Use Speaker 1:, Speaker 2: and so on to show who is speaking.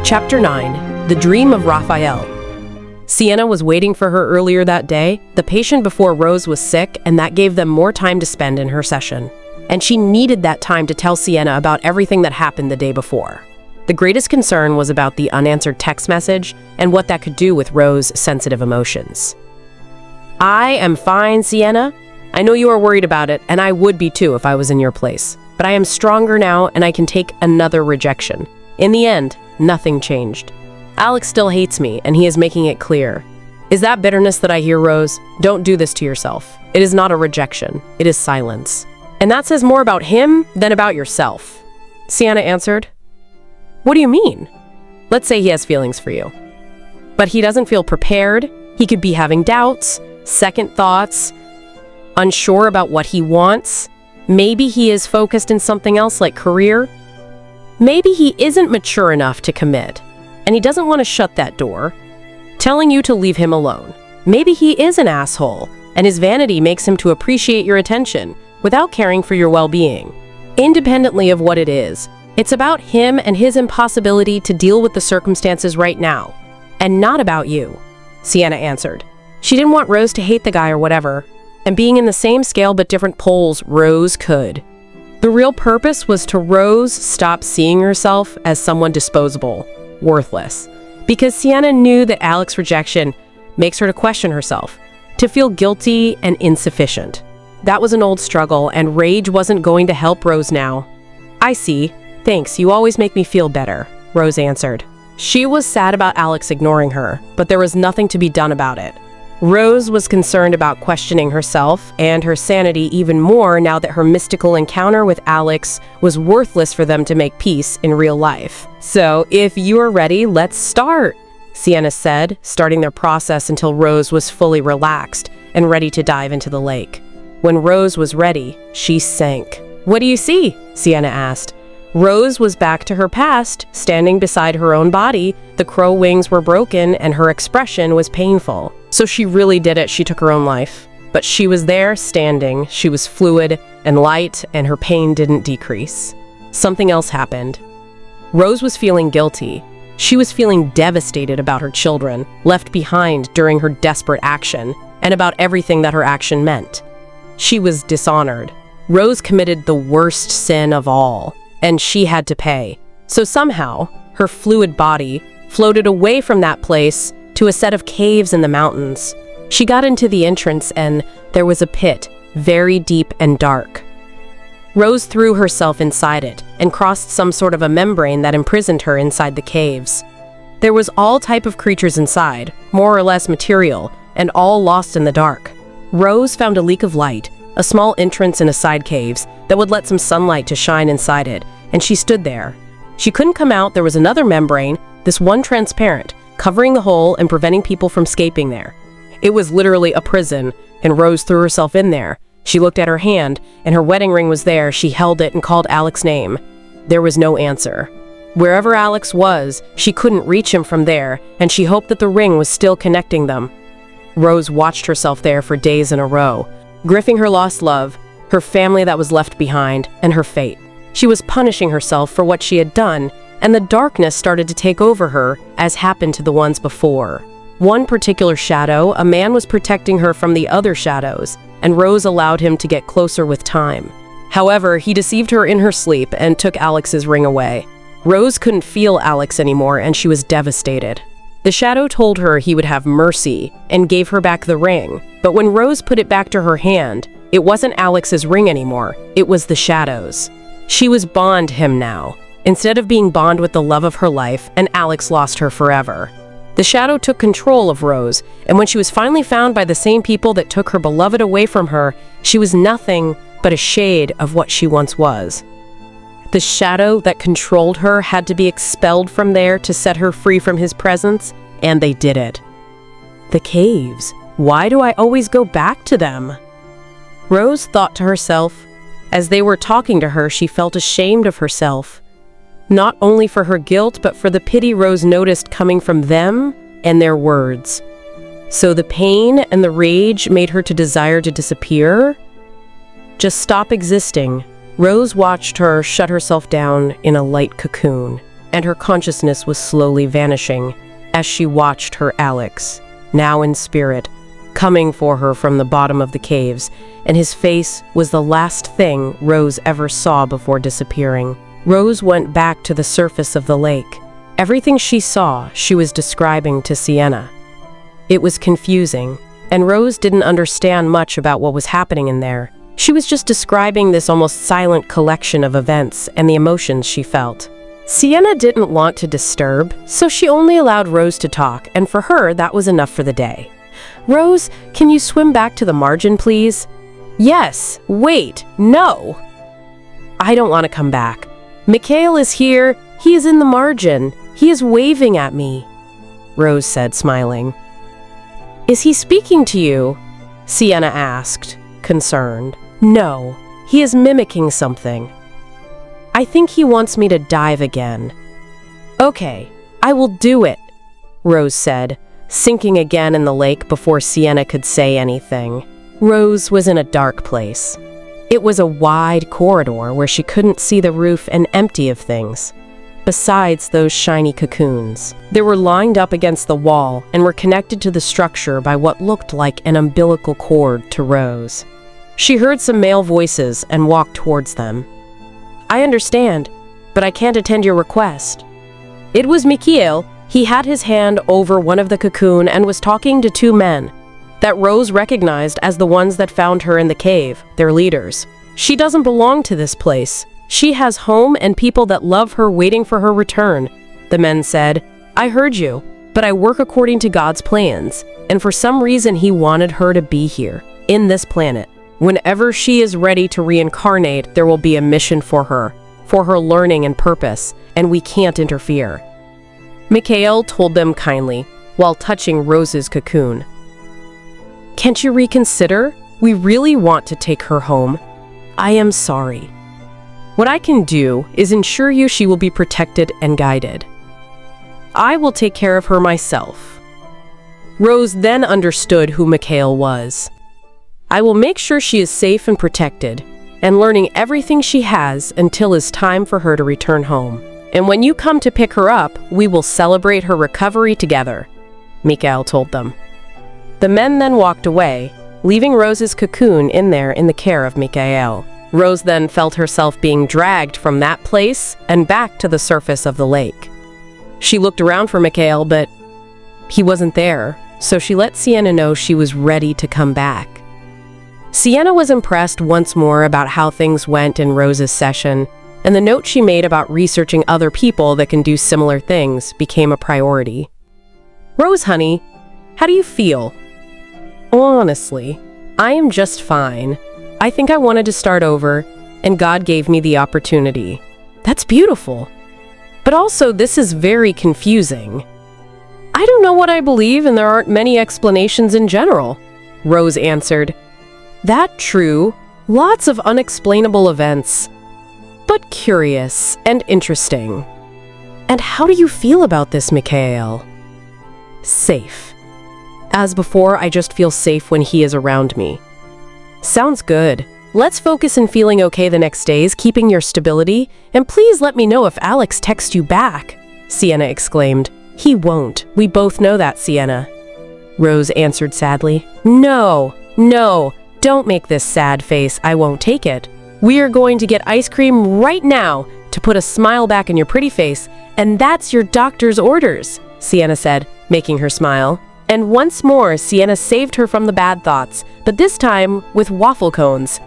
Speaker 1: Chapter 9. The Dream of Raphael. Sienna was waiting for her earlier that day, the patient before Rose was sick, and that gave them more time to spend in her session. And she needed that time to tell Sienna about everything that happened the day before. The greatest concern was about the unanswered text message and what that could do with Rose's sensitive emotions. "I am fine, Sienna. I know you are worried about it, and I would be too if I was in your place. But I am stronger now, and I can take another rejection. In the end, nothing changed. Alex still hates me, and he is making it clear. Is that bitterness that I hear, Rose? Don't do this to yourself. It is not a rejection. It is silence. And that says more about him than about yourself." Sienna answered. "What do you mean?" "Let's say he has feelings for you. But he doesn't feel prepared. He could be having doubts, second thoughts, unsure about what he wants. Maybe he is focused in something else like career. Maybe he isn't mature enough to commit, and he doesn't want to shut that door, telling you to leave him alone. Maybe he is an asshole, and his vanity makes him to appreciate your attention without caring for your well-being. Independently of what it is, it's about him and his impossibility to deal with the circumstances right now, and not about you," Sienna answered. She didn't want Rose to hate the guy or whatever, and being in the same scale but different poles, Rose could. The real purpose was to Rose stop seeing herself as someone disposable, worthless, because Sienna knew that Alex's rejection makes her to question herself, to feel guilty and insufficient. That was an old struggle, and rage wasn't going to help Rose now. "I see. Thanks, you always make me feel better," Rose answered. She was sad about Alex ignoring her, but there was nothing to be done about it. Rose was concerned about questioning herself and her sanity even more now that her mystical encounter with Alex was worthless for them to make peace in real life. "So, if you are ready, let's start," Sienna said, starting their process until Rose was fully relaxed and ready to dive into the lake. When Rose was ready, she sank. "What do you see?" Sienna asked. Rose was back to her past, standing beside her own body. The crow wings were broken and her expression was painful. So she really did it. She took her own life. But she was there, standing. She was fluid and light, and her pain didn't decrease. Something else happened. Rose was feeling guilty. She was feeling devastated about her children, left behind during her desperate action, and about everything that her action meant. She was dishonored. Rose committed the worst sin of all, and she had to pay. So somehow, her fluid body floated away from that place to a set of caves in the mountains. She got into the entrance, and there was a pit, very deep and dark. Rose threw herself inside it and crossed some sort of a membrane that imprisoned her inside the caves. There was all type of creatures inside, more or less material, and all lost in the dark. Rose found a leak of light, a small entrance in a side caves that would let some sunlight to shine inside it, and she stood there. She couldn't come out. There was another membrane, this one transparent, covering the hole and preventing people from escaping there. It was literally a prison, and Rose threw herself in there. She looked at her hand, and her wedding ring was there. She held it and called Alex's name. There was no answer. Wherever Alex was, she couldn't reach him from there, and she hoped that the ring was still connecting them. Rose watched herself there for days in a row, grieving her lost love, her family that was left behind, and her fate. She was punishing herself for what she had done, and the darkness started to take over her, as happened to the ones before. One particular shadow, a man, was protecting her from the other shadows, and Rose allowed him to get closer with time. However, he deceived her in her sleep and took Alex's ring away. Rose couldn't feel Alex anymore, and she was devastated. The shadow told her he would have mercy and gave her back the ring, but when Rose put it back to her hand, it wasn't Alex's ring anymore, it was the shadow's. She was bound him now, instead of being bound with the love of her life, and Alex lost her forever. The shadow took control of Rose, and when she was finally found by the same people that took her beloved away from her, she was nothing but a shade of what she once was. The shadow that controlled her had to be expelled from there to set her free from his presence, and they did it. The caves. Why do I always go back to them? Rose thought to herself. As they were talking to her, she felt ashamed of herself. Not only for her guilt, but for the pity Rose noticed coming from them and their words. So the pain and the rage made her to desire to disappear? Just stop existing. Rose watched her shut herself down in a light cocoon, and her consciousness was slowly vanishing as she watched her Alex, now in spirit, coming for her from the bottom of the caves, and his face was the last thing Rose ever saw before disappearing. Rose went back to the surface of the lake. Everything she saw, she was describing to Sienna. It was confusing, and Rose didn't understand much about what was happening in there. She was just describing this almost silent collection of events and the emotions she felt. Sienna didn't want to disturb, so she only allowed Rose to talk, and for her, that was enough for the day. "Rose, can you swim back to the margin, please?" "Yes, wait, no." "I don't want to come back. Mikhail is here. He is in the margin. He is waving at me," Rose said, smiling. "Is he speaking to you?" Sienna asked, concerned. "No, he is mimicking something. I think he wants me to dive again." "Okay, I will do it," Rose said, sinking again in the lake before Sienna could say anything. Rose was in a dark place. It was a wide corridor where she couldn't see the roof and empty of things, besides those shiny cocoons. They were lined up against the wall and were connected to the structure by what looked like an umbilical cord to Rose. She heard some male voices and walked towards them. "I understand, but I can't attend your request." It was Mikhail. He had his hand over one of the cocoon and was talking to two men that Rose recognized as the ones that found her in the cave, their leaders. "She doesn't belong to this place. She has home and people that love her waiting for her return," the men said. "I heard you, but I work according to God's plans, and for some reason he wanted her to be here, in this planet. Whenever she is ready to reincarnate, there will be a mission for her learning and purpose, and we can't interfere." Mikhail told them kindly, while touching Rose's cocoon. "Can't you reconsider? We really want to take her home. I am sorry. What I can do is ensure you she will be protected and guided. I will take care of her myself." Rose then understood who Mikhail was. "I will make sure she is safe and protected, and learning everything she has until it's time for her to return home. And when you come to pick her up, we will celebrate her recovery together," Mikhail told them. The men then walked away, leaving Rose's cocoon in there in the care of Mikhail. Rose then felt herself being dragged from that place and back to the surface of the lake. She looked around for Mikhail, but he wasn't there, so she let Sienna know she was ready to come back. Sienna was impressed once more about how things went in Rose's session, and the note she made about researching other people that can do similar things became a priority. "Rose, honey, how do you feel?" "Honestly, I am just fine. I think I wanted to start over, and God gave me the opportunity." "That's beautiful. But also, this is very confusing." "I don't know what I believe, and there aren't many explanations in general," Rose answered. "That true. Lots of unexplainable events, but curious and interesting." "And how do you feel about this, Mikhail?" "Safe. As before, I just feel safe when he is around me." "Sounds good. Let's focus on feeling okay the next days, keeping your stability, and please let me know if Alex texts you back," Sienna exclaimed. "He won't. We both know that, Sienna," Rose answered sadly. No, don't make this sad face. I won't take it. We are going to get ice cream right now to put a smile back in your pretty face, and that's your doctor's orders," Sienna said, making her smile. And once more, Sienna saved her from the bad thoughts, but this time with waffle cones.